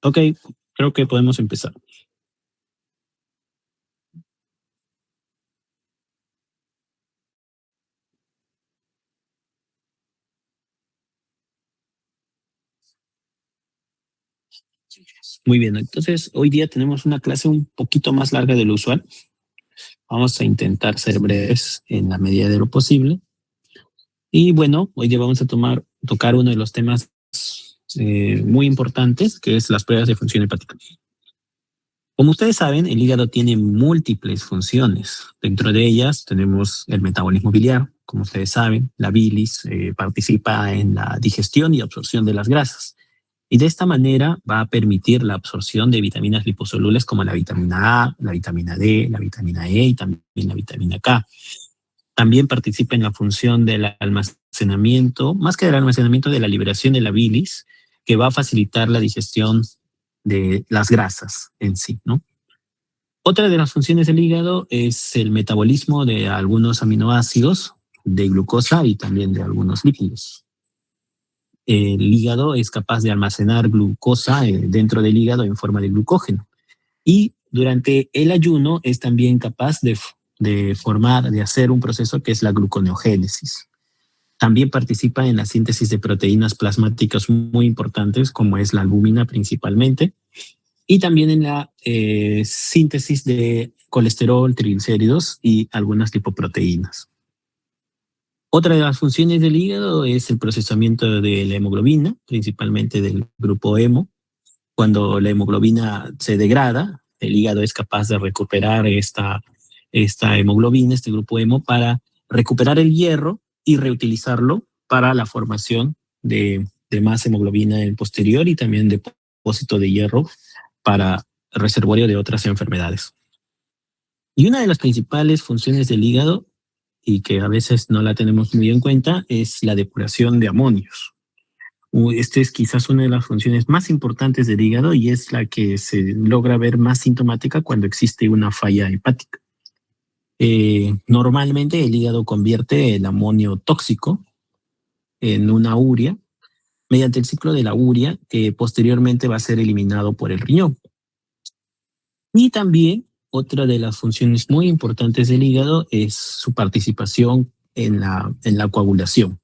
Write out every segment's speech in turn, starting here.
Ok, creo que podemos empezar. Muy bien, entonces hoy día tenemos una clase un poquito más larga de lo usual. Vamos a intentar ser breves en la medida de lo posible. Y bueno, hoy día vamos a tocar uno de los temas muy importantes, que es las pruebas de función hepática. Como ustedes saben, el hígado tiene múltiples funciones. Dentro de ellas tenemos el metabolismo biliar. Como ustedes saben, la bilis participa en la digestión y absorción de las grasas. Y de esta manera va a permitir la absorción de vitaminas liposolubles como la vitamina A, la vitamina D, la vitamina E y también la vitamina K. También participa en la función del almacenamiento, más que del almacenamiento, de la liberación de la bilis, que va a facilitar la digestión de las grasas en sí, ¿no? Otra de las funciones del hígado es el metabolismo de algunos aminoácidos, de glucosa y también de algunos lípidos. El hígado es capaz de almacenar glucosa dentro del hígado en forma de glucógeno. Y durante el ayuno es también capaz de hacer un proceso que es la gluconeogénesis. También participa en la síntesis de proteínas plasmáticas muy importantes, como es la albúmina principalmente, y también en la síntesis de colesterol, triglicéridos y algunas lipoproteínas. Otra de las funciones del hígado es el procesamiento de la hemoglobina, principalmente del grupo hemo. Cuando la hemoglobina se degrada, el hígado es capaz de recuperar esta hemoglobina, este grupo hemo, para recuperar el hierro y reutilizarlo para la formación de más hemoglobina en el posterior y también depósito de hierro para reservorio de otras enfermedades. Y una de las principales funciones del hígado, y que a veces no la tenemos muy en cuenta, es la depuración de amonios. Esta es quizás una de las funciones más importantes del hígado y es la que se logra ver más sintomática cuando existe una falla hepática. Normalmente el hígado convierte el amonio tóxico en una urea mediante el ciclo de la urea, que posteriormente va a ser eliminado por el riñón. Y también otra de las funciones muy importantes del hígado es su participación en la coagulación,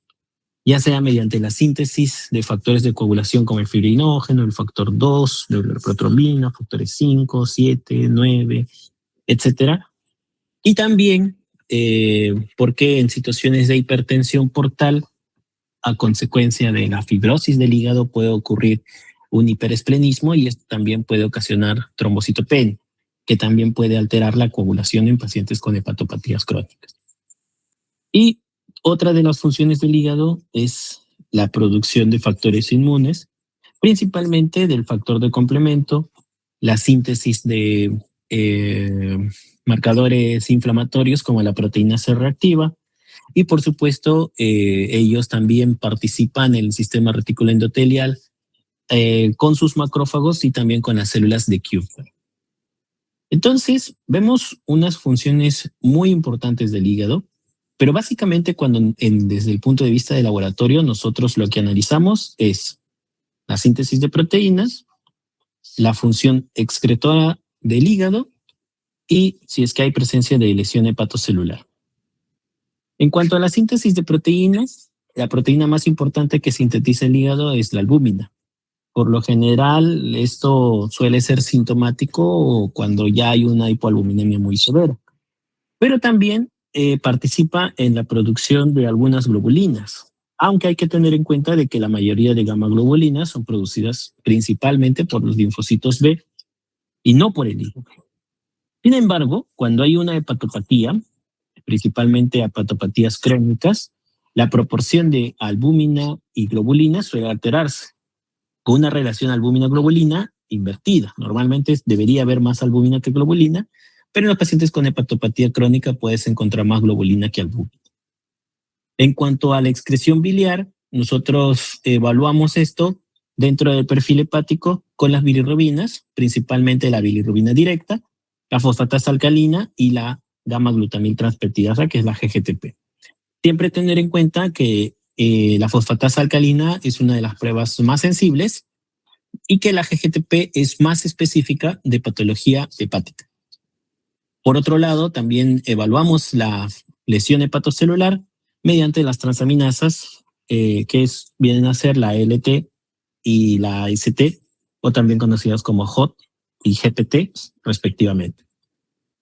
ya sea mediante la síntesis de factores de coagulación como el fibrinógeno, el factor 2, la protrombina, factores 5, 7, 9, etcétera. Y también porque en situaciones de hipertensión portal, a consecuencia de la fibrosis del hígado, puede ocurrir un hiperesplenismo y esto también puede ocasionar trombocitopenia, que también puede alterar la coagulación en pacientes con hepatopatías crónicas. Y otra de las funciones del hígado es la producción de factores inmunes, principalmente del factor de complemento, la síntesis de marcadores inflamatorios como la proteína C reactiva, y por supuesto ellos también participan en el sistema retículo endotelial con sus macrófagos y también con las células de Kupffer. Entonces, vemos unas funciones muy importantes del hígado, pero básicamente desde el punto de vista de laboratorio, nosotros lo que analizamos es la síntesis de proteínas, la función excretora del hígado y si es que hay presencia de lesión hepatocelular. En cuanto a la síntesis de proteínas, la proteína más importante que sintetiza el hígado es la albúmina. Por lo general, esto suele ser sintomático cuando ya hay una hipoalbuminemia muy severa, pero también participa en la producción de algunas globulinas, aunque hay que tener en cuenta de que la mayoría de gamma globulinas son producidas principalmente por los linfocitos B y no por el hígado. Sin embargo, cuando hay una hepatopatía, principalmente hepatopatías crónicas, la proporción de albúmina y globulina suele alterarse, con una relación albúmina-globulina invertida. Normalmente debería haber más albúmina que globulina, pero en los pacientes con hepatopatía crónica puedes encontrar más globulina que albúmina. En cuanto a la excreción biliar, nosotros evaluamos esto dentro del perfil hepático con las bilirrubinas, principalmente la bilirrubina directa, la fosfatasa alcalina y la gamma-glutamil transpeptidasa, que es la GGTP. Siempre tener en cuenta que la fosfatasa alcalina es una de las pruebas más sensibles y que la GGTP es más específica de patología hepática. Por otro lado, también evaluamos la lesión hepatocelular mediante las transaminasas, vienen a ser la LT y la ST, o también conocidas como HOT y GPT, respectivamente.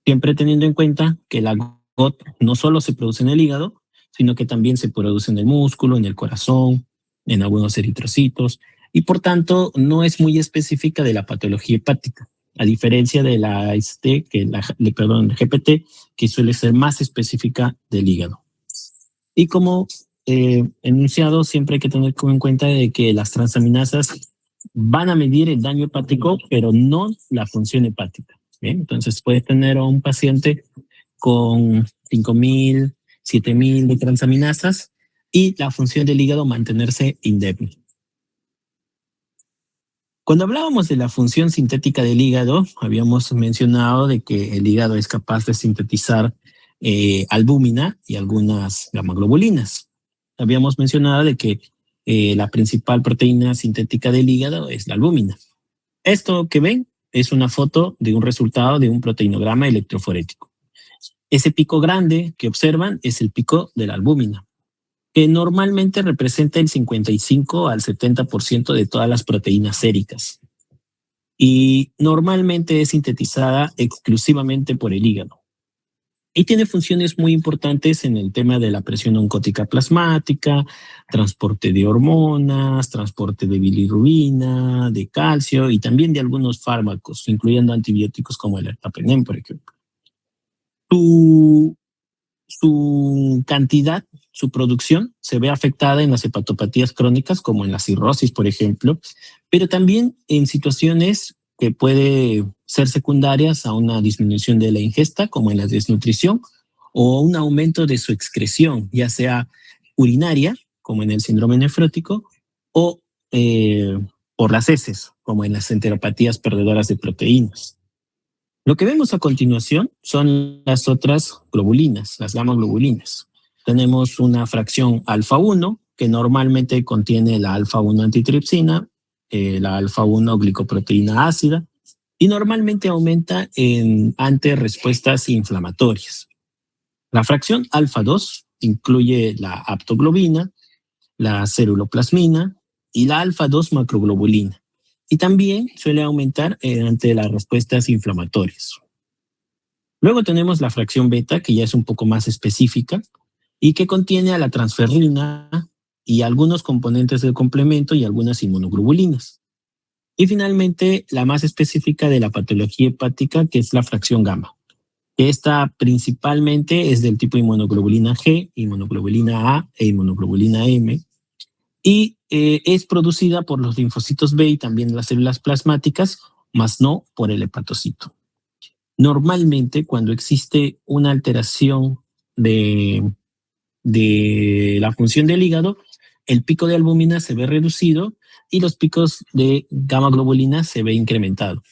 Siempre teniendo en cuenta que la GOT no solo se produce en el hígado, sino que también se produce en el músculo, en el corazón, en algunos eritrocitos, y por tanto no es muy específica de la patología hepática, a diferencia de la ST, GPT, que suele ser más específica del hígado. Y como enunciado, siempre hay que tener en cuenta de que las transaminasas van a medir el daño hepático, pero no la función hepática. ¿Bien? Entonces puedes tener a un paciente con 5.000, 7.000 de transaminasas y la función del hígado mantenerse indemne. Cuando hablábamos de la función sintética del hígado, habíamos mencionado de que el hígado es capaz de sintetizar albúmina y algunas gamaglobulinas. Habíamos mencionado de que la principal proteína sintética del hígado es la albúmina. Esto que ven es una foto de un resultado de un proteinograma electroforético. Ese pico grande que observan es el pico de la albúmina, que normalmente representa el 55 al 70% de todas las proteínas séricas y normalmente es sintetizada exclusivamente por el hígado. Y tiene funciones muy importantes en el tema de la presión oncótica plasmática, transporte de hormonas, transporte de bilirrubina, de calcio y también de algunos fármacos, incluyendo antibióticos como el ertapenem, por ejemplo. Su cantidad, su producción se ve afectada en las hepatopatías crónicas como en la cirrosis, por ejemplo, pero también en situaciones que puede ser secundarias a una disminución de la ingesta, como en la desnutrición, o un aumento de su excreción, ya sea urinaria, como en el síndrome nefrótico, o por las heces, como en las enteropatías perdedoras de proteínas. Lo que vemos a continuación son las otras globulinas, las gamma-globulinas. Tenemos una fracción alfa-1 que normalmente contiene la alfa-1 antitripsina, la alfa-1 glicoproteína ácida y normalmente aumenta ante respuestas inflamatorias. La fracción alfa-2 incluye la aptoglobina, la ceruloplasmina y la alfa-2 macroglobulina. Y también suele aumentar ante las respuestas inflamatorias. Luego tenemos la fracción beta, que ya es un poco más específica y que contiene a la transferrina y algunos componentes del complemento y algunas inmunoglobulinas. Y finalmente, la más específica de la patología hepática, que es la fracción gamma. Esta principalmente es del tipo inmunoglobulina G, inmunoglobulina A e inmunoglobulina M, y es producida por los linfocitos B y también las células plasmáticas, más no por el hepatocito. Normalmente, cuando existe una alteración de la función del hígado, el pico de albúmina se ve reducido y los picos de gamma globulina se ve incrementado.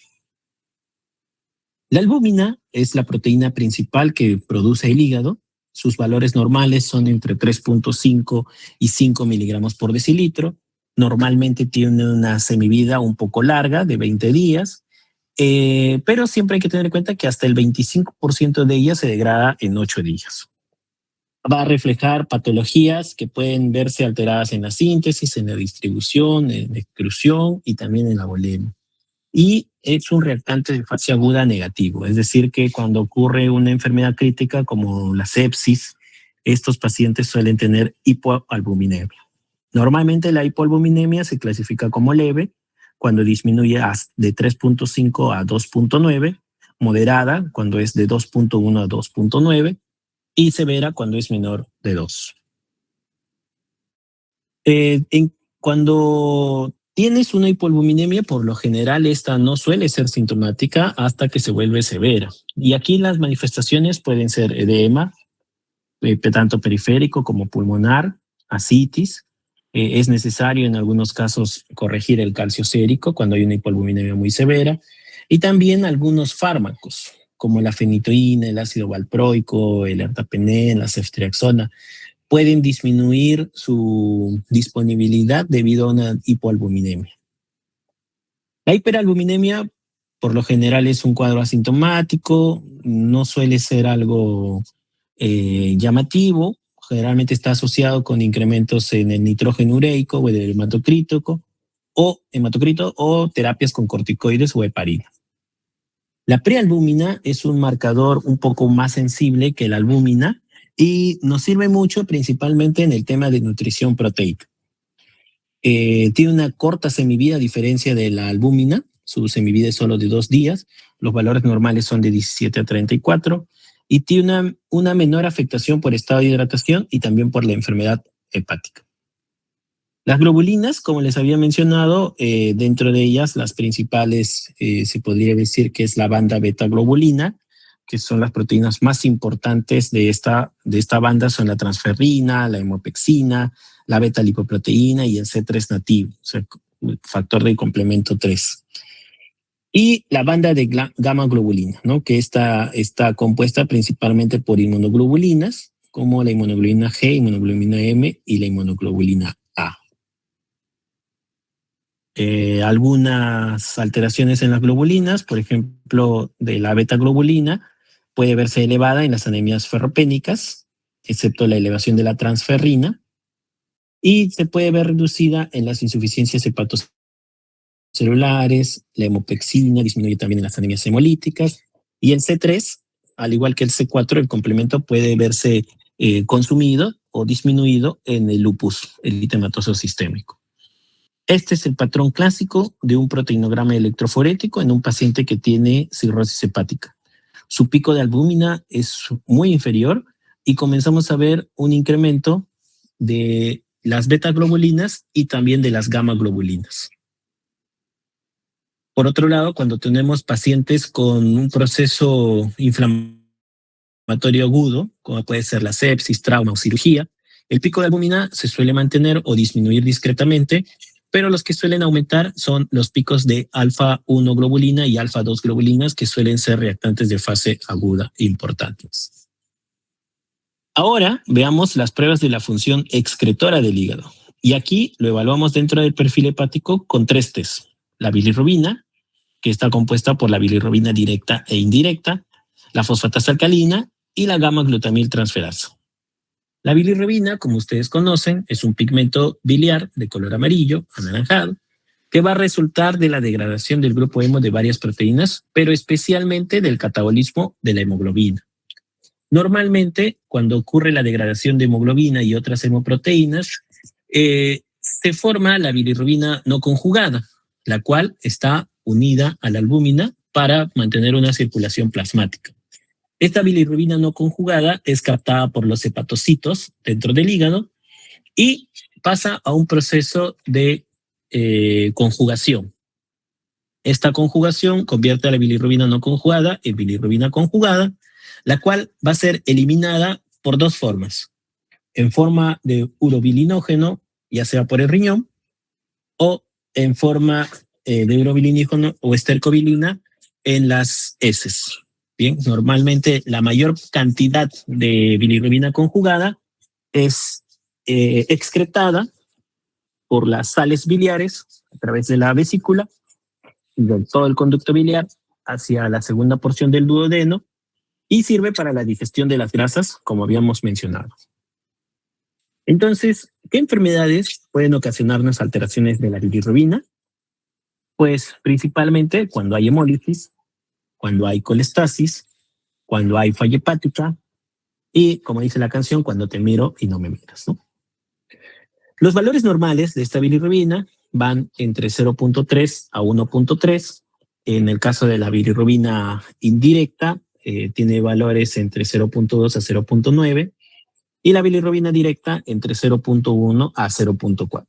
La albúmina es la proteína principal que produce el hígado. Sus valores normales son entre 3.5 y 5 miligramos por decilitro. Normalmente tiene una semivida un poco larga, de 20 días, pero siempre hay que tener en cuenta que hasta el 25% de ella se degrada en 8 días. Va a reflejar patologías que pueden verse alteradas en la síntesis, en la distribución, en la exclusión y también en la volemia. Y es un reactante de fase aguda negativo, es decir, que cuando ocurre una enfermedad crítica como la sepsis, estos pacientes suelen tener hipoalbuminemia. Normalmente la hipoalbuminemia se clasifica como leve cuando disminuye de 3.5 a 2.9, moderada cuando es de 2.1 a 2.9 y severa cuando es menor de 2. Cuando tienes una hipoalbuminemia, por lo general esta no suele ser sintomática hasta que se vuelve severa. Y aquí las manifestaciones pueden ser edema, tanto periférico como pulmonar, ascitis. Es necesario en algunos casos corregir el calcio sérico cuando hay una hipoalbuminemia muy severa. Y también algunos fármacos, como la fenitoína, el ácido valproico, el ertapenem, la ceftriaxona, pueden disminuir su disponibilidad debido a una hipoalbuminemia. La hiperalbuminemia, por lo general, es un cuadro asintomático, no suele ser algo llamativo, generalmente está asociado con incrementos en el nitrógeno ureico o el hematocrito o terapias con corticoides o heparina. La prealbúmina es un marcador un poco más sensible que la albúmina y nos sirve mucho principalmente en el tema de nutrición proteica. Tiene una corta semivida a diferencia de la albúmina, su semivida es solo de 2 días, los valores normales son de 17 a 34 y tiene una menor afectación por estado de hidratación y también por la enfermedad hepática. Las globulinas, como les había mencionado, dentro de ellas las principales se podría decir que es la banda beta globulina, que son las proteínas más importantes de esta banda, son la transferrina, la hemopexina, la beta lipoproteína y el C3 nativo, o sea, el factor de complemento 3. Y la banda de gamma globulina, ¿no? Que está compuesta principalmente por inmunoglobulinas, como la inmunoglobulina G, inmunoglobulina M y la inmunoglobulina A. Algunas alteraciones en las globulinas, por ejemplo, de la beta globulina, puede verse elevada en las anemias ferropénicas, excepto la elevación de la transferrina, y se puede ver reducida en las insuficiencias hepatocelulares, la hemopexina disminuye también en las anemias hemolíticas, y el C3, al igual que el C4, el complemento puede verse consumido o disminuido en el lupus eritematoso sistémico. Este es el patrón clásico de un proteinograma electroforético en un paciente que tiene cirrosis hepática. Su pico de albúmina es muy inferior y comenzamos a ver un incremento de las beta globulinas y también de las gamma globulinas. Por otro lado, cuando tenemos pacientes con un proceso inflamatorio agudo, como puede ser la sepsis, trauma o cirugía, el pico de albúmina se suele mantener o disminuir discretamente, pero los que suelen aumentar son los picos de alfa-1 globulina y alfa-2 globulinas, que suelen ser reactantes de fase aguda importantes. Ahora veamos las pruebas de la función excretora del hígado. Y aquí lo evaluamos dentro del perfil hepático con 3 test. La bilirrubina, que está compuesta por la bilirrubina directa e indirecta, la fosfatasa alcalina y la gamma-glutamil transferasa. La bilirrubina, como ustedes conocen, es un pigmento biliar de color amarillo, anaranjado, que va a resultar de la degradación del grupo hemo de varias proteínas, pero especialmente del catabolismo de la hemoglobina. Normalmente, cuando ocurre la degradación de hemoglobina y otras hemoproteínas, se forma la bilirrubina no conjugada, la cual está unida a la albúmina para mantener una circulación plasmática. Esta bilirrubina no conjugada es captada por los hepatocitos dentro del hígado y pasa a un proceso de conjugación. Esta conjugación convierte a la bilirrubina no conjugada en bilirrubina conjugada, la cual va a ser eliminada por 2 formas. En forma de urobilinógeno, ya sea por el riñón, o en forma de urobilinógeno o estercobilina en las heces. Bien, normalmente la mayor cantidad de bilirrubina conjugada es excretada por las sales biliares a través de la vesícula, de todo el conducto biliar hacia la segunda porción del duodeno y sirve para la digestión de las grasas, como habíamos mencionado. Entonces, ¿qué enfermedades pueden ocasionarnos alteraciones de la bilirrubina? Pues principalmente cuando hay hemólisis, cuando hay colestasis, cuando hay falla hepática y, como dice la canción, cuando te miro y no me miras, ¿no? Los valores normales de esta bilirrubina van entre 0.3 a 1.3. En el caso de la bilirrubina indirecta, tiene valores entre 0.2 a 0.9 y la bilirrubina directa entre 0.1 a 0.4.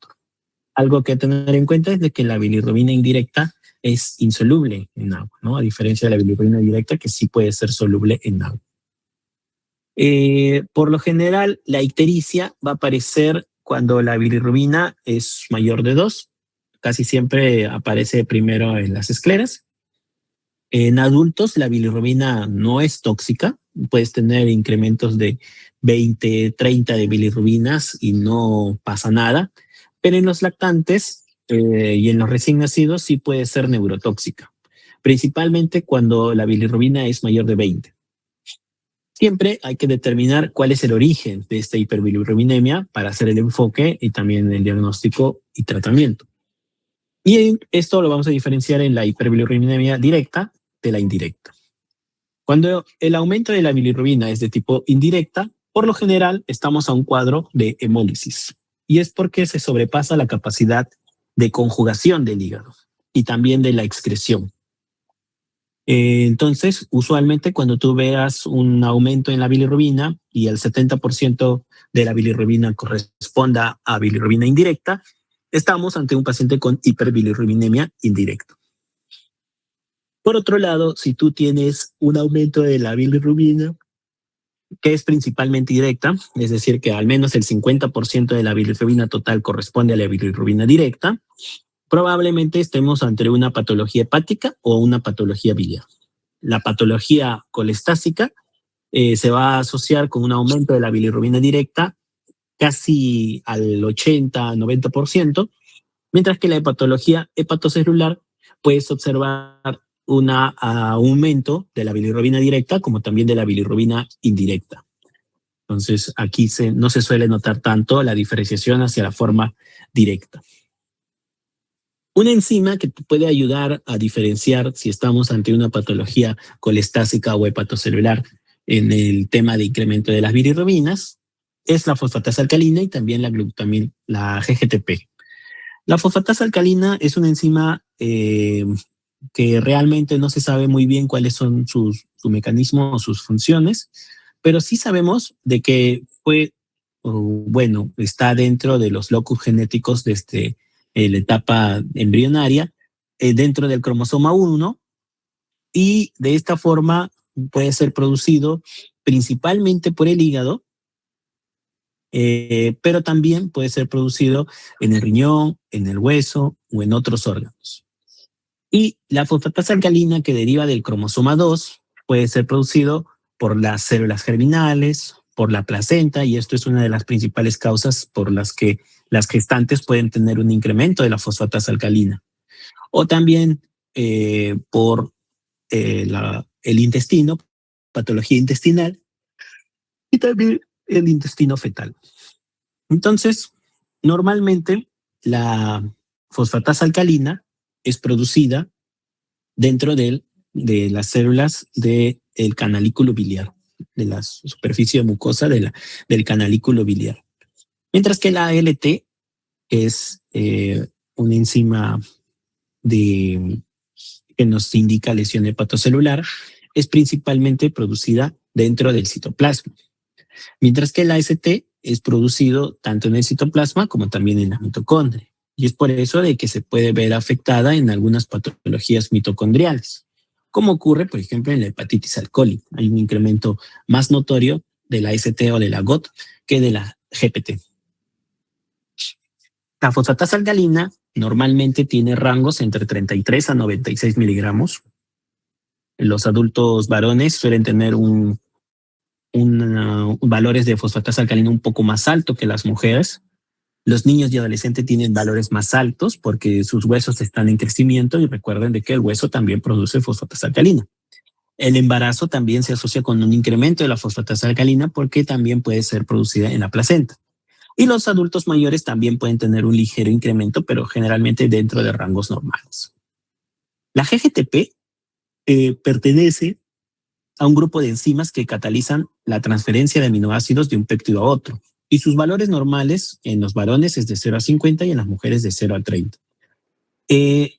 Algo que tener en cuenta es de que la bilirrubina indirecta es insoluble en agua, ¿no? A diferencia de la bilirrubina directa, que sí puede ser soluble en agua. Por lo general, la ictericia va a aparecer cuando la bilirrubina es mayor de 2. Casi siempre aparece primero en las escleras. En adultos, la bilirrubina no es tóxica. Puedes tener incrementos de 20, 30 de bilirrubinas y no pasa nada. Pero en los lactantes y en los recién nacidos sí puede ser neurotóxica, principalmente cuando la bilirrubina es mayor de 20. Siempre hay que determinar cuál es el origen de esta hiperbilirrubinemia para hacer el enfoque y también el diagnóstico y tratamiento. Y esto lo vamos a diferenciar en la hiperbilirrubinemia directa de la indirecta. Cuando el aumento de la bilirrubina es de tipo indirecta, por lo general estamos a un cuadro de hemólisis. Y es porque se sobrepasa la capacidad de conjugación del hígado y también de la excreción. Entonces, usualmente cuando tú veas un aumento en la bilirrubina y el 70% de la bilirrubina corresponda a bilirrubina indirecta, estamos ante un paciente con hiperbilirrubinemia indirecta. Por otro lado, si tú tienes un aumento de la bilirrubina que es principalmente directa, es decir, que al menos el 50% de la bilirrubina total corresponde a la bilirrubina directa, probablemente estemos ante una patología hepática o una patología biliar. La patología colestásica se va a asociar con un aumento de la bilirrubina directa casi al 80-90%, mientras que la hepatología hepatocelular puedes observar un aumento de la bilirrubina directa como también de la bilirrubina indirecta. Entonces, aquí no se suele notar tanto la diferenciación hacia la forma directa. Una enzima que te puede ayudar a diferenciar si estamos ante una patología colestásica o hepatocelular en el tema de incremento de las bilirrubinas es la fosfatasa alcalina y también la GGTP. La fosfatasa alcalina es una enzima que realmente no se sabe muy bien cuáles son su mecanismo o sus funciones, pero sí sabemos de que está dentro de los locus genéticos de la etapa embrionaria, dentro del cromosoma 1, y de esta forma puede ser producido principalmente por el hígado, pero también puede ser producido en el riñón, en el hueso o en otros órganos. Y la fosfatasa alcalina que deriva del cromosoma 2 puede ser producido por las células germinales, por la placenta, y esto es una de las principales causas por las que las gestantes pueden tener un incremento de la fosfatasa alcalina. O también por el intestino, patología intestinal, y también el intestino fetal. Entonces, normalmente la fosfatasa alcalina es producida dentro de las células del canalículo biliar, de la superficie mucosa del canalículo biliar. Mientras que la ALT es una enzima que nos indica lesión hepatocelular, es principalmente producida dentro del citoplasma. Mientras que la AST es producido tanto en el citoplasma como también en la mitocondria. Y es por eso de que se puede ver afectada en algunas patologías mitocondriales, como ocurre, por ejemplo, en la hepatitis alcohólica. Hay un incremento más notorio de la AST o de la GOT que de la GPT. La fosfatasa alcalina normalmente tiene rangos entre 33 a 96 miligramos. Los adultos varones suelen tener valores de fosfatasa alcalina un poco más alto que las mujeres. Los niños y adolescentes tienen valores más altos porque sus huesos están en crecimiento y recuerden de que el hueso también produce fosfatasa alcalina. El embarazo también se asocia con un incremento de la fosfatasa alcalina porque también puede ser producida en la placenta. Y los adultos mayores también pueden tener un ligero incremento, pero generalmente dentro de rangos normales. La GGTP pertenece a un grupo de enzimas que catalizan la transferencia de aminoácidos de un péptido a otro. Y sus valores normales en los varones es de 0 a 50 y en las mujeres de 0 a 30.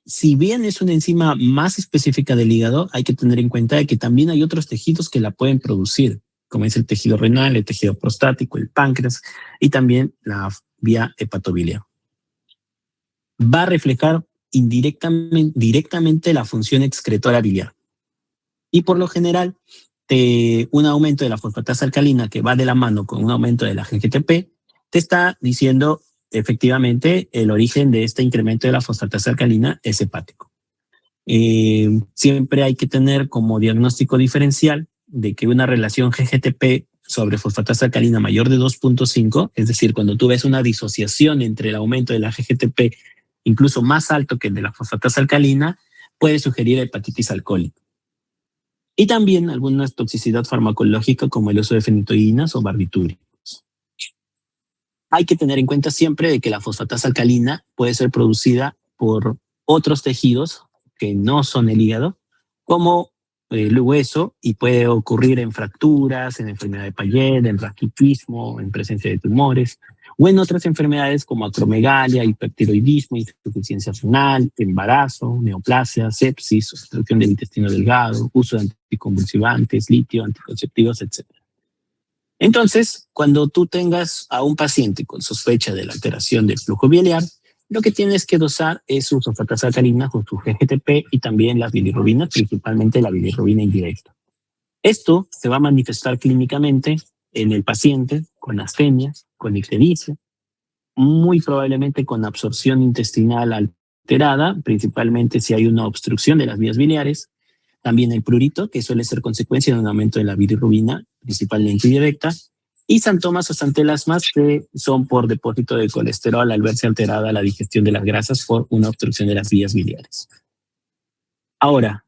Si bien es una enzima más específica del hígado, hay que tener en cuenta de que también hay otros tejidos que la pueden producir, como es el tejido renal, el tejido prostático, el páncreas y también la vía hepatobiliar. Va a reflejar directamente la función excretora biliar. Y por lo general, un aumento de la fosfatasa alcalina que va de la mano con un aumento de la GGTP te está diciendo efectivamente el origen de este incremento de la fosfatasa alcalina es hepático. Siempre hay que tener como diagnóstico diferencial de que una relación GGTP sobre fosfatasa alcalina mayor de 2.5, es decir, cuando tú ves una disociación entre el aumento de la GGTP incluso más alto que el de la fosfatasa alcalina, puede sugerir hepatitis alcohólica. Y también alguna toxicidad farmacológica como el uso de fenitoínas o barbitúricos. Hay que tener en cuenta siempre de que la fosfatasa alcalina puede ser producida por otros tejidos que no son el hígado, como el hueso, y puede ocurrir en fracturas, en enfermedad de Payet, en raquitismo, en presencia de tumores, o en otras enfermedades como acromegalia, hipertiroidismo, insuficiencia renal, embarazo, neoplasia, sepsis, obstrucción del intestino delgado, uso de anticonvulsivantes, litio, anticonceptivos, etc. Entonces, cuando tú tengas a un paciente con sospecha de la alteración del flujo biliar, lo que tienes que dosar es su fosfatasa alcalina con su GGTP y también las bilirrubinas, principalmente la bilirrubina indirecta. Esto se va a manifestar clínicamente en el paciente con astenia, con ictericia, muy probablemente con absorción intestinal alterada, principalmente si hay una obstrucción de las vías biliares, también el prurito, que suele ser consecuencia de un aumento de la bilirrubina, principalmente indirecta, y santomas o santelasmas, que son por depósito de colesterol al verse alterada la digestión de las grasas por una obstrucción de las vías biliares. Ahora,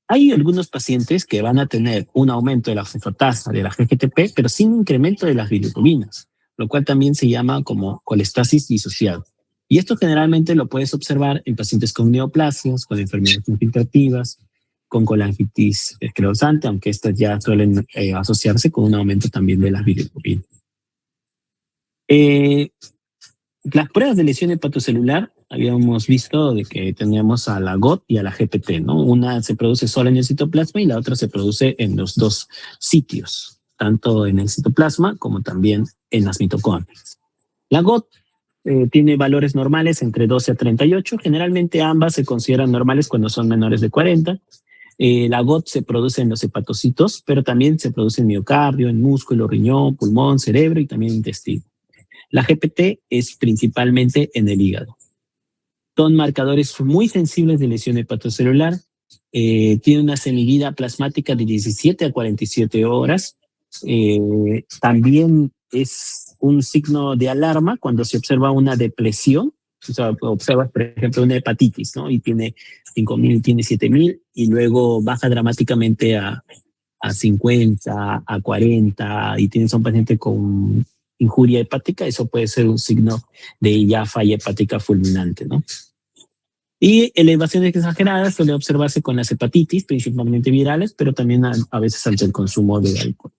hay algunos pacientes que van a tener un aumento de la fosfatasa, de la GGTP, pero sin incremento de las bilirrubinas, lo cual también se llama como colestasis disociada. Y esto generalmente lo puedes observar en pacientes con neoplasias, con enfermedades infiltrativas, con colangitis esclerosante, aunque estas ya suelen asociarse con un aumento también de las bilirrubinas. Las pruebas de lesión hepatocelular habíamos visto de que teníamos a la GOT y a la GPT, ¿no? Una se produce solo en el citoplasma y la otra se produce en los dos sitios, tanto en el citoplasma como también en las mitocondrias. La GOT tiene valores normales entre 12 a 38. Generalmente ambas se consideran normales cuando son menores de 40. La GOT se produce en los hepatocitos, pero también se produce en miocardio, en músculo, riñón, pulmón, cerebro y también intestino. La GPT es principalmente en el hígado. Son marcadores muy sensibles de lesión hepatocelular. Tiene una semivida plasmática de 17 a 47 horas. También es un signo de alarma cuando se observa una depresión. O sea, observas, por ejemplo, una hepatitis, ¿no? Y tiene 5.000, tiene 7.000 y luego baja dramáticamente a 50, a 40 y tienes a un paciente con injuria hepática. Eso puede ser un signo de ya falla hepática fulminante, ¿no? Y elevaciones exageradas suele observarse con las hepatitis, principalmente virales, pero también a veces ante el consumo de alcohol.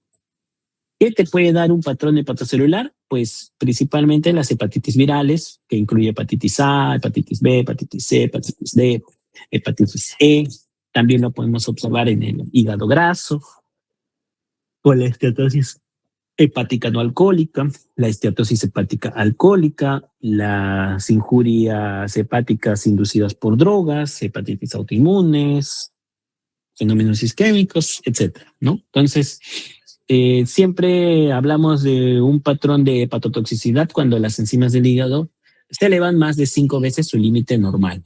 ¿Qué te puede dar un patrón hepatocelular? Pues principalmente las hepatitis virales, que incluye hepatitis A, hepatitis B, hepatitis C, hepatitis D, hepatitis E. También lo podemos observar en el hígado graso, con la esteatosis hepática no alcohólica, la esteatosis hepática alcohólica, las injurias hepáticas inducidas por drogas, hepatitis autoinmunes, fenómenos isquémicos, etcétera, ¿no? Entonces, siempre hablamos de un patrón de hepatotoxicidad cuando las enzimas del hígado se elevan más de 5 veces su límite normal.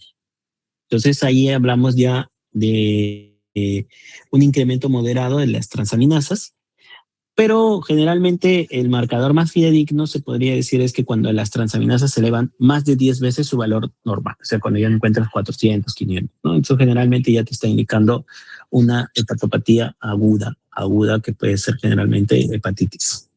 Entonces, ahí hablamos ya de un incremento moderado de las transaminasas, pero generalmente el marcador más fidedigno se podría decir es que cuando las transaminasas se elevan más de 10 veces su valor normal, o sea, cuando ya encuentras 400, 500, ¿no? Eso generalmente ya te está indicando una hepatopatía aguda que puede ser generalmente hepatitis.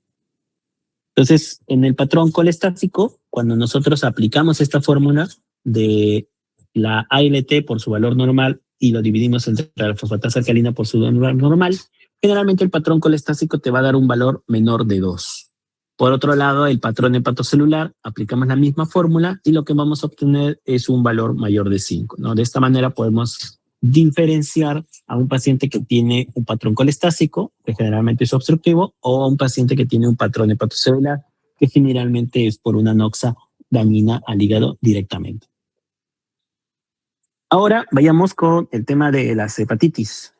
Entonces, en el patrón colestático, cuando nosotros aplicamos esta fórmula de la ALT por su valor normal y lo dividimos entre la fosfatasa alcalina por su valor normal, generalmente el patrón colestático te va a dar un valor menor de 2. Por otro lado, el patrón hepatocelular, aplicamos la misma fórmula y lo que vamos a obtener es un valor mayor de 5, ¿no? De esta manera podemos diferenciar a un paciente que tiene un patrón colestático, que generalmente es obstructivo, o a un paciente que tiene un patrón hepatocelular, que generalmente es por una noxa dañina al hígado directamente. Ahora vayamos con el tema de las hepatitis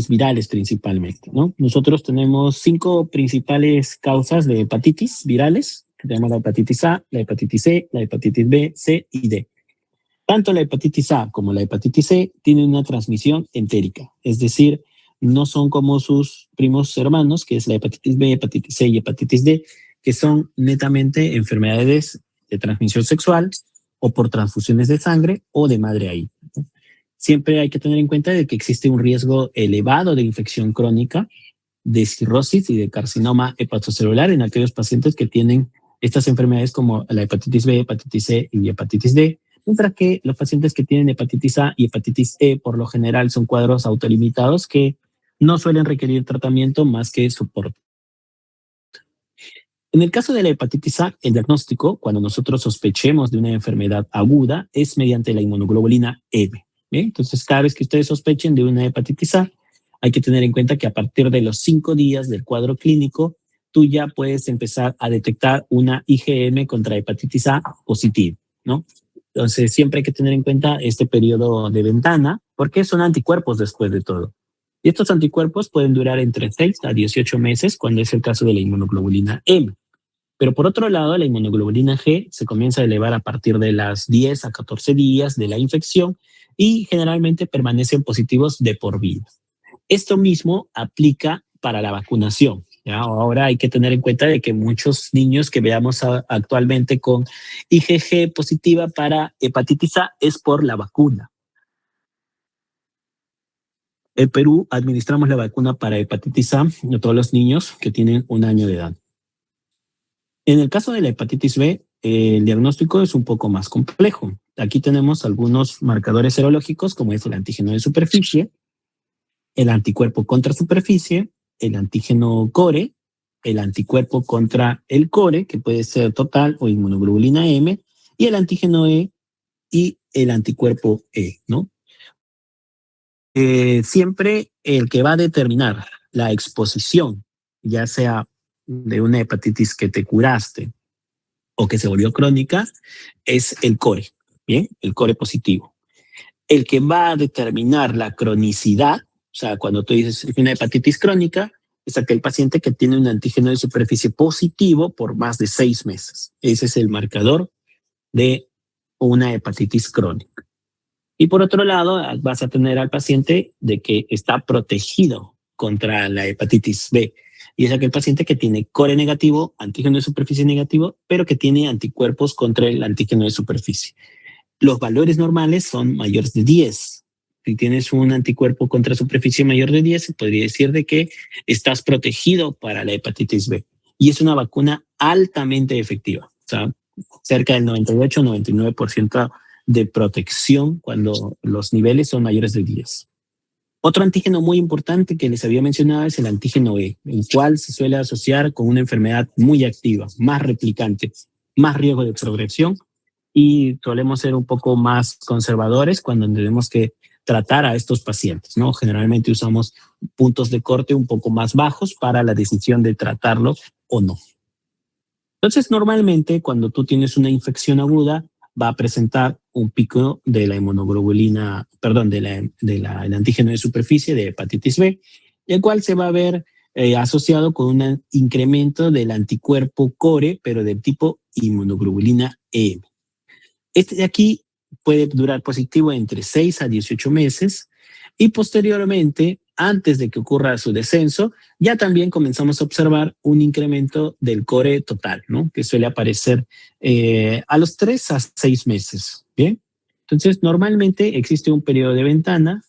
virales principalmente, ¿no? Nosotros tenemos 5 principales causas de hepatitis virales, que tenemos la hepatitis A, la hepatitis C, la hepatitis B, C y D. Tanto la hepatitis A como la hepatitis C tienen una transmisión entérica, es decir, no son como sus primos hermanos, que es la hepatitis B, hepatitis C y hepatitis D, que son netamente enfermedades de transmisión sexual o por transfusiones de sangre o de madre ahí. Siempre hay que tener en cuenta de que existe un riesgo elevado de infección crónica, de cirrosis y de carcinoma hepatocelular en aquellos pacientes que tienen estas enfermedades como la hepatitis B, hepatitis C y hepatitis D, mientras que los pacientes que tienen hepatitis A y hepatitis E por lo general son cuadros autolimitados que no suelen requerir tratamiento más que soporte. En el caso de la hepatitis A, el diagnóstico, cuando nosotros sospechemos de una enfermedad aguda, es mediante la inmunoglobulina M. ¿Bien? Entonces, cada vez que ustedes sospechen de una hepatitis A, hay que tener en cuenta que a partir de los 5 días del cuadro clínico, tú ya puedes empezar a detectar una IgM contra hepatitis A positiva, ¿no? Entonces, siempre hay que tener en cuenta este periodo de ventana, porque son anticuerpos después de todo. Y estos anticuerpos pueden durar entre 6 a 18 meses, cuando es el caso de la inmunoglobulina M. Pero por otro lado, la inmunoglobulina G se comienza a elevar a partir de las 10 a 14 días de la infección y generalmente permanecen positivos de por vida. Esto mismo aplica para la vacunación. ¿Ya? Ahora hay que tener en cuenta de que muchos niños que veamos actualmente con IgG positiva para hepatitis A es por la vacuna. En Perú administramos la vacuna para hepatitis A a todos los niños que tienen 1 año de edad. En el caso de la hepatitis B, el diagnóstico es un poco más complejo. Aquí tenemos algunos marcadores serológicos, como es el antígeno de superficie, el anticuerpo contra superficie, el antígeno core, el anticuerpo contra el core, que puede ser total o inmunoglobulina M, y el antígeno E y el anticuerpo E, ¿no? Siempre el que va a determinar la exposición, ya sea de una hepatitis que te curaste o que se volvió crónica, es el core, ¿bien? El core positivo. El que va a determinar la cronicidad, o sea, cuando tú dices una hepatitis crónica, es aquel paciente que tiene un antígeno de superficie positivo por más de 6 meses. Ese es el marcador de una hepatitis crónica. Y por otro lado, vas a tener al paciente de que está protegido contra la hepatitis B. Y es aquel paciente que tiene core negativo, antígeno de superficie negativo, pero que tiene anticuerpos contra el antígeno de superficie. Los valores normales son mayores de 10. Si tienes un anticuerpo contra superficie mayor de 10, se podría decir de que estás protegido para la hepatitis B. Y es una vacuna altamente efectiva. O sea, cerca del 98-99% de protección cuando los niveles son mayores de 10. Otro antígeno muy importante que les había mencionado es el antígeno E, el cual se suele asociar con una enfermedad muy activa, más replicante, más riesgo de progresión y solemos ser un poco más conservadores cuando tenemos que tratar a estos pacientes, ¿no? Generalmente usamos puntos de corte un poco más bajos para la decisión de tratarlo o no. Entonces, normalmente cuando tú tienes una infección aguda, va a presentar un pico de la inmunoglobulina, perdón, el antígeno de superficie de hepatitis B, el cual se va a ver asociado con un incremento del anticuerpo core, pero del tipo inmunoglobulina E. Este de aquí puede durar positivo entre 6 a 18 meses y posteriormente, antes de que ocurra su descenso, ya también comenzamos a observar un incremento del core total, ¿no? Que suele aparecer a los 3 a 6 meses, ¿bien? Entonces, normalmente existe un periodo de ventana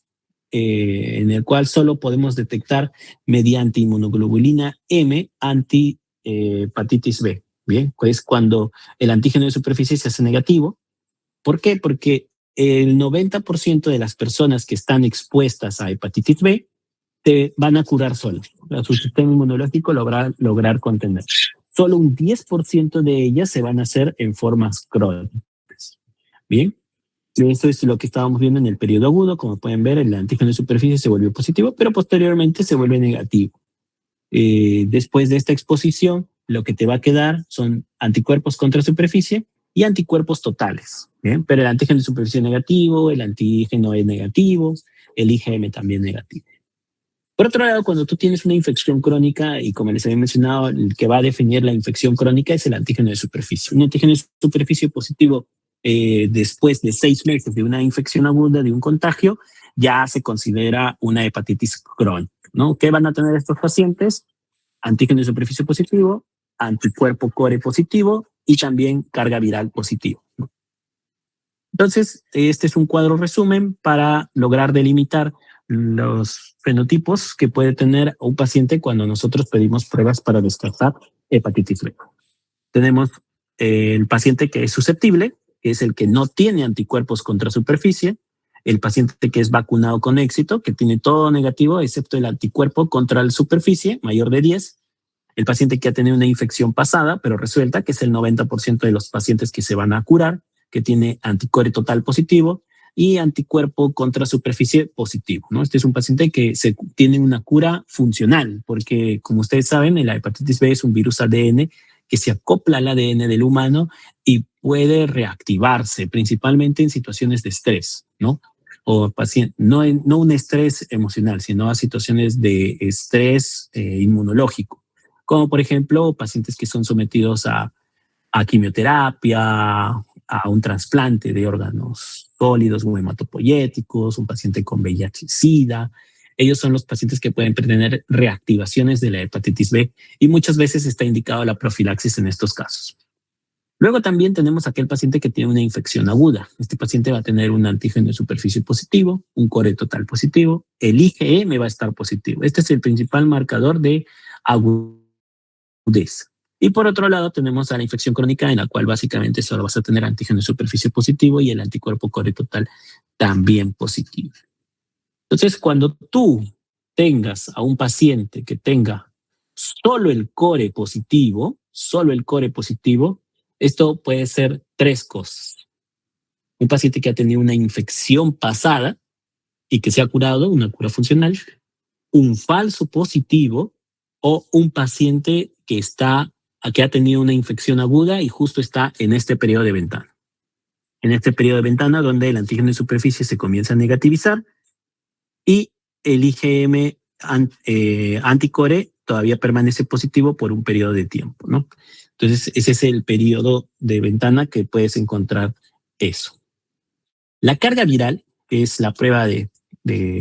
en el cual solo podemos detectar mediante inmunoglobulina M anti hepatitis B, ¿bien? Pues cuando el antígeno de superficie se hace negativo. ¿Por qué? Porque el 90% de las personas que están expuestas a hepatitis B te van a curar solas. Su sistema inmunológico lograr contener. Solo un 10% de ellas se van a hacer en formas crónicas. Bien, esto es lo que estábamos viendo en el periodo agudo. Como pueden ver, el antígeno de superficie se volvió positivo, pero posteriormente se vuelve negativo. Después de esta exposición, lo que te va a quedar son anticuerpos contra superficie y anticuerpos totales. ¿Bien? Pero el antígeno de superficie negativo, el antígeno E negativo, el IgM también negativo. Por otro lado, cuando tú tienes una infección crónica, y como les había mencionado, el que va a definir la infección crónica es el antígeno de superficie. Un antígeno de superficie positivo después de 6 meses de una infección aguda, de un contagio, ya se considera una hepatitis crónica, ¿no? ¿Qué van a tener estos pacientes? Antígeno de superficie positivo, anticuerpo core positivo y también carga viral positivo, ¿no? Entonces, este es un cuadro resumen para lograr delimitar los fenotipos que puede tener un paciente cuando nosotros pedimos pruebas para descartar hepatitis B. Tenemos el paciente que es susceptible, que es el que no tiene anticuerpos contra superficie, el paciente que es vacunado con éxito, que tiene todo negativo excepto el anticuerpo contra la superficie, mayor de 10, el paciente que ha tenido una infección pasada, pero resuelta, que es el 90% de los pacientes que se van a curar, que tiene anticore total positivo y anticuerpo contra superficie positivo, ¿no? Este es un paciente que tiene una cura funcional, porque como ustedes saben, la hepatitis B es un virus ADN que se acopla al ADN del humano y puede reactivarse, principalmente en situaciones de estrés, ¿no? O paciente, no un estrés emocional, sino a situaciones de estrés inmunológico, como por ejemplo pacientes que son sometidos a quimioterapia, a un trasplante de órganos sólidos o hematopoyéticos, un paciente con VIH-Sida. Ellos son los pacientes que pueden tener reactivaciones de la hepatitis B y muchas veces está indicado la profilaxis en estos casos. Luego también tenemos aquel paciente que tiene una infección aguda. Este paciente va a tener un antígeno de superficie positivo, un core total positivo, el IgM va a estar positivo. Este es el principal marcador de agudez. Y por otro lado tenemos a la infección crónica en la cual básicamente solo vas a tener antígeno de superficie positivo y el anticuerpo core total también positivo. Entonces, cuando tú tengas a un paciente que tenga solo el core positivo, esto puede ser tres cosas. Un paciente que ha tenido una infección pasada y que se ha curado, una cura funcional, un falso positivo o un paciente que ha tenido una infección aguda y justo está en este periodo de ventana. En este periodo de ventana donde el antígeno de superficie se comienza a negativizar y el IgM anticore todavía permanece positivo por un periodo de tiempo, ¿no? Entonces, ese es el periodo de ventana que puedes encontrar eso. La carga viral, que es la prueba de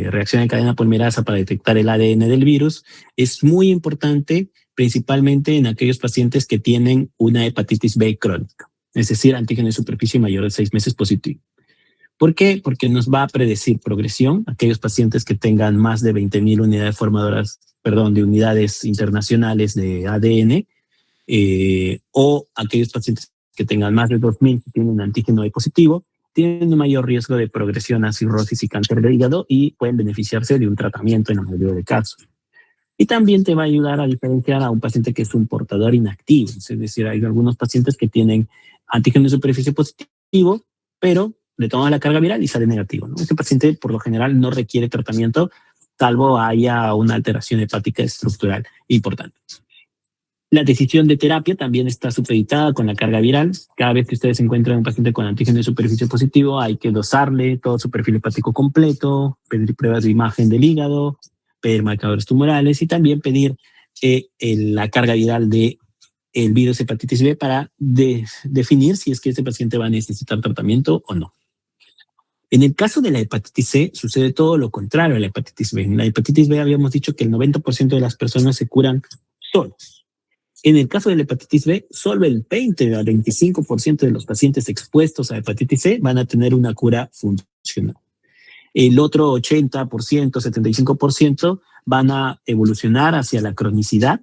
reacción en cadena polimerasa para detectar el ADN del virus, es muy importante principalmente en aquellos pacientes que tienen una hepatitis B crónica, es decir, antígeno de superficie mayor de 6 meses positivo. ¿Por qué? Porque nos va a predecir progresión. Aquellos pacientes que tengan más de 20.000 unidades formadoras, de unidades internacionales de ADN, o aquellos pacientes que tengan más de 2.000 que tienen antígeno E positivo, tienen un mayor riesgo de progresión a cirrosis y cáncer de hígado y pueden beneficiarse de un tratamiento en la mayoría de casos. Y también te va a ayudar a diferenciar a un paciente que es un portador inactivo. Es decir, hay algunos pacientes que tienen antígeno de superficie positivo, pero le toman la carga viral y sale negativo, ¿no? Este paciente por lo general no requiere tratamiento salvo haya una alteración hepática estructural importante. La decisión de terapia también está supeditada con la carga viral. Cada vez que ustedes encuentran un paciente con antígeno de superficie positivo, hay que dosarle todo su perfil hepático completo, pedir pruebas de imagen del hígado, pedir marcadores tumorales y también pedir la carga viral de el virus hepatitis B para definir si es que este paciente va a necesitar tratamiento o no. En el caso de la hepatitis C sucede todo lo contrario a la hepatitis B. En la hepatitis B habíamos dicho que el 90% de las personas se curan solos. En el caso de la hepatitis B, solo el 20 al 25% de los pacientes expuestos a hepatitis C van a tener una cura funcional. El otro 80%, 75% van a evolucionar hacia la cronicidad,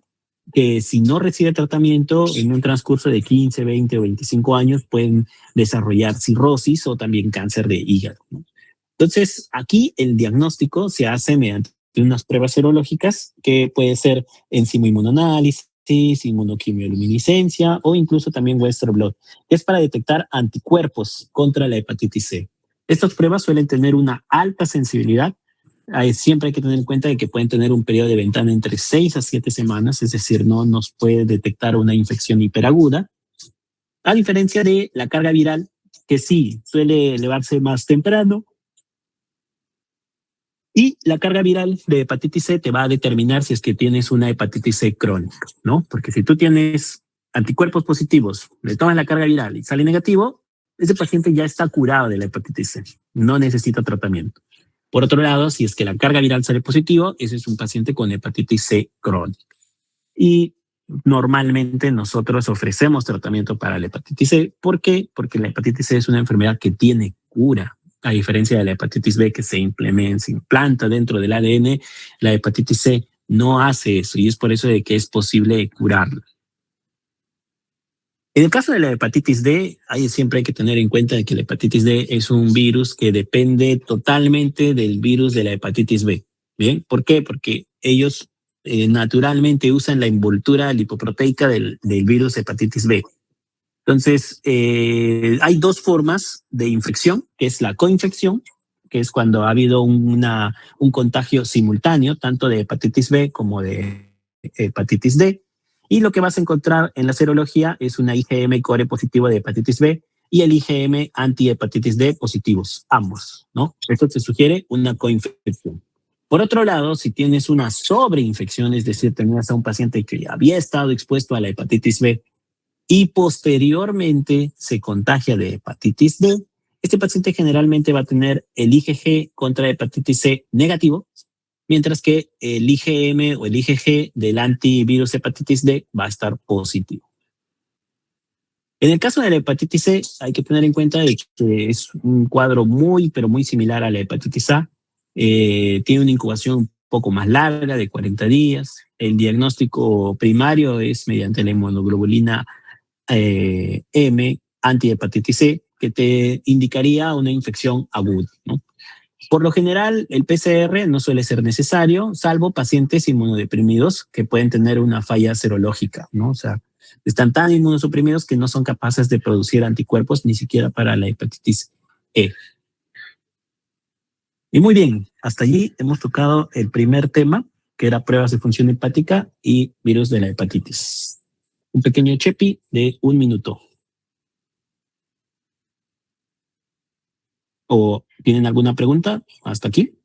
que si no recibe tratamiento en un transcurso de 15, 20 o 25 años pueden desarrollar cirrosis o también cáncer de hígado, ¿no? Entonces, aquí el diagnóstico se hace mediante unas pruebas serológicas que puede ser enzima inmunoanálisis, inmunoquimioluminiscencia o incluso también Western blot, que es para detectar anticuerpos contra la hepatitis C. Estas pruebas suelen tener una alta sensibilidad. Siempre hay que tener en cuenta de que pueden tener un periodo de ventana entre 6 a 7 semanas, es decir, no nos puede detectar una infección hiperaguda, a diferencia de la carga viral, que sí suele elevarse más temprano. Y la carga viral de hepatitis C te va a determinar si es que tienes una hepatitis C crónica, ¿no? Porque si tú tienes anticuerpos positivos, le tomas la carga viral y sale negativo, ese paciente ya está curado de la hepatitis C, no necesita tratamiento. Por otro lado, si es que la carga viral sale positivo, ese es un paciente con hepatitis C crónica. Y normalmente nosotros ofrecemos tratamiento para la hepatitis C. ¿Por qué? Porque la hepatitis C es una enfermedad que tiene cura. A diferencia de la hepatitis B que se implanta dentro del ADN, la hepatitis C no hace eso y es por eso de que es posible curarla. En el caso de la hepatitis D, siempre hay que tener en cuenta que la hepatitis D es un virus que depende totalmente del virus de la hepatitis B. ¿Bien? ¿Por qué? Porque ellos naturalmente usan la envoltura lipoproteica del virus hepatitis B. Entonces, hay dos formas de infección, que es la coinfección, que es cuando ha habido un contagio simultáneo, tanto de hepatitis B como de hepatitis D. Y lo que vas a encontrar en la serología es una IgM core positivo de hepatitis B y el IgM anti-hepatitis D positivos, ambos, ¿no? Esto te sugiere una coinfección. Por otro lado, si tienes una sobreinfección, es decir, tenías a un paciente que había estado expuesto a la hepatitis B y posteriormente se contagia de hepatitis D, este paciente generalmente va a tener el IgG contra hepatitis C negativo, mientras que el IgM o el IgG del antivirus hepatitis D va a estar positivo. En el caso de la hepatitis C, hay que tener en cuenta de que es un cuadro muy, pero muy similar a la hepatitis A. Tiene una incubación un poco más larga, de 40 días. El diagnóstico primario es mediante la inmunoglobulina M, antihepatitis C, que te indicaría una infección aguda, ¿no? Por lo general, el PCR no suele ser necesario, salvo pacientes inmunodeprimidos que pueden tener una falla serológica, ¿no? O sea, están tan inmunosuprimidos que no son capaces de producir anticuerpos ni siquiera para la hepatitis E. Y muy bien, hasta allí hemos tocado el primer tema, que era pruebas de función hepática y virus de la hepatitis. Un pequeño chepi de 1 minuto. ¿O tienen alguna pregunta hasta aquí?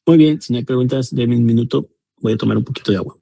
Muy bien, si no hay preguntas, denme 1 minuto. Voy a tomar un poquito de agua.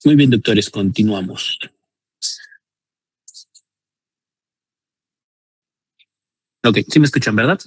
Muy bien, doctores, continuamos. Ok, sí me escuchan, ¿verdad?